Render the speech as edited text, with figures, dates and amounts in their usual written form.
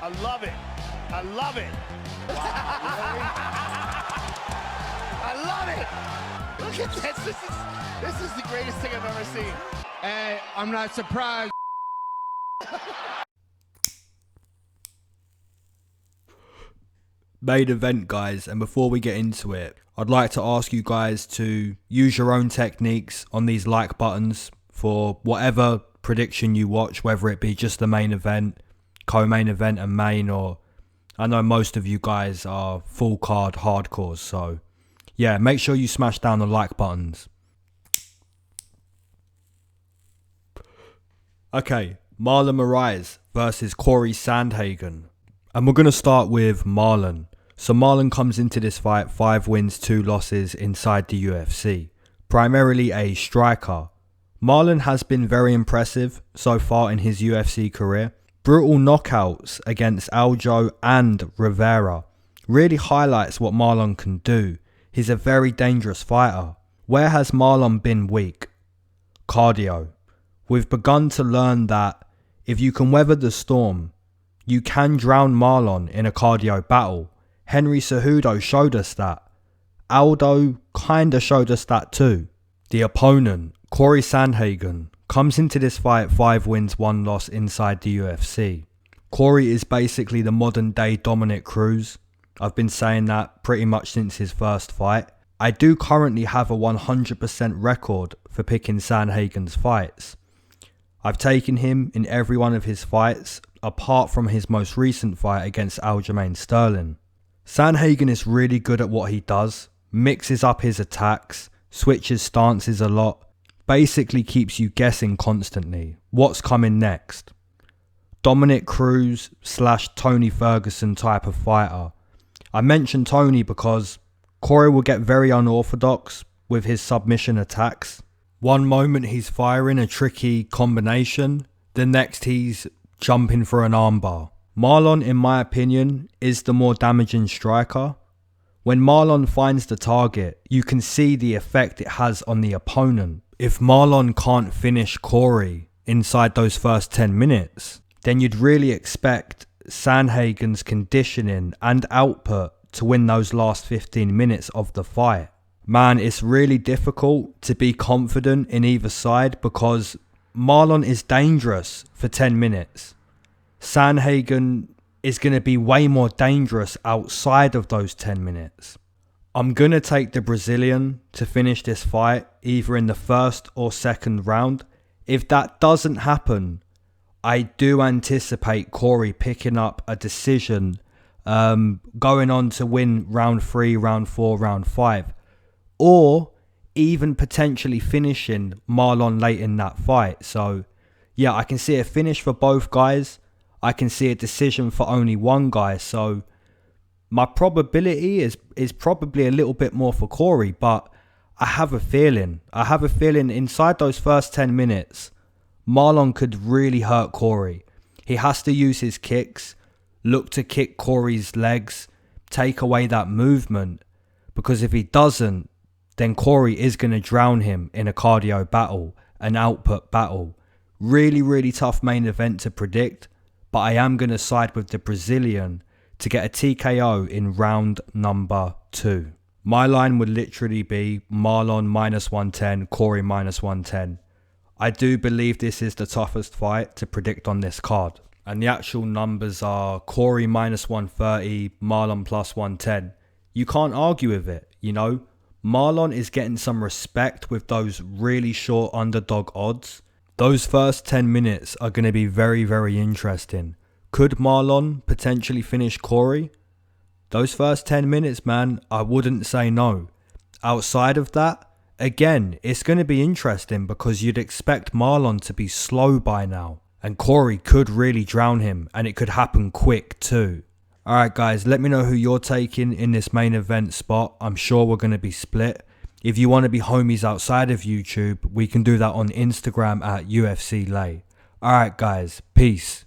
I love it. I love it. I love it. Look at this. This is the greatest thing I've ever seen. Hey, I'm not surprised. Main event, guys, and before we get into it, I'd like to ask you guys to use your own techniques on these like buttons for whatever prediction you watch, whether it be just the main event, co-main event and main, or I know most of you guys are full card hardcores, so yeah, make sure you smash down the like buttons. Okay, Marlon Moraes versus Cory Sandhagen. And we're going to start with Marlon. So Marlon comes into this fight 5 wins, 2 losses inside the UFC. Primarily a striker. Marlon has been very impressive so far in his UFC career. Brutal knockouts against Aljo and Rivera really highlights what Marlon can do. He's a very dangerous fighter. Where has Marlon been weak? Cardio. We've begun to learn that if you can weather the storm, you can drown Marlon in a cardio battle. Henry Cejudo showed us that. Aldo kinda showed us that too. The opponent, Cory Sandhagen, comes into this fight 5 wins, 1 loss inside the UFC. Cory is basically the modern day Dominic Cruz. I've been saying that pretty much since his first fight. I do currently have a 100% record for picking Sandhagen's fights. I've taken him in every one of his fights, apart from his most recent fight against Aljamain Sterling. Sandhagen is really good at what he does, mixes up his attacks, switches stances a lot, basically keeps you guessing constantly. What's coming next? Dominic Cruz / Tony Ferguson type of fighter. I mention Tony because Cory will get very unorthodox with his submission attacks. One moment he's firing a tricky combination, the next he's jumping for an armbar. Marlon, in my opinion, is the more damaging striker. When Marlon finds the target, you can see the effect it has on the opponent. If Marlon can't finish Cory inside those first 10 minutes, then you'd really expect Sandhagen's conditioning and output to win those last 15 minutes of the fight. Man, it's really difficult to be confident in either side because Marlon is dangerous for 10 minutes. Sandhagen is going to be way more dangerous outside of those 10 minutes. I'm going to take the Brazilian to finish this fight either in the first or second round. If that doesn't happen, I do anticipate Cory picking up a decision, going on to win round 3, round 4, round 5. Or even potentially finishing Marlon late in that fight. So yeah, I can see a finish for both guys. I can see a decision for only one guy. So my probability is probably a little bit more for Cory, but I have a feeling inside those first 10 minutes, Marlon could really hurt Cory. He has to use his kicks, look to kick Cory's legs, take away that movement, because if he doesn't, then Cory is going to drown him in a cardio battle, an output battle. Really, really tough main event to predict, but I am going to side with the Brazilian to get a TKO in round number 2. My line would literally be Marlon -110, Cory -110. I do believe this is the toughest fight to predict on this card. And the actual numbers are Cory -130, Marlon +110. You can't argue with it, you know. Marlon is getting some respect with those really short underdog odds. Those first 10 minutes are going to be very, very interesting. Could Marlon potentially finish Cory? Those first 10 minutes, man, I wouldn't say no. Outside of that, again, it's going to be interesting because you'd expect Marlon to be slow by now. And Cory could really drown him, and it could happen quick too. Alright guys, let me know who you're taking in this main event spot. I'm sure we're going to be split. If you want to be homies outside of YouTube, we can do that on Instagram at UFC Lay. Alright guys, peace.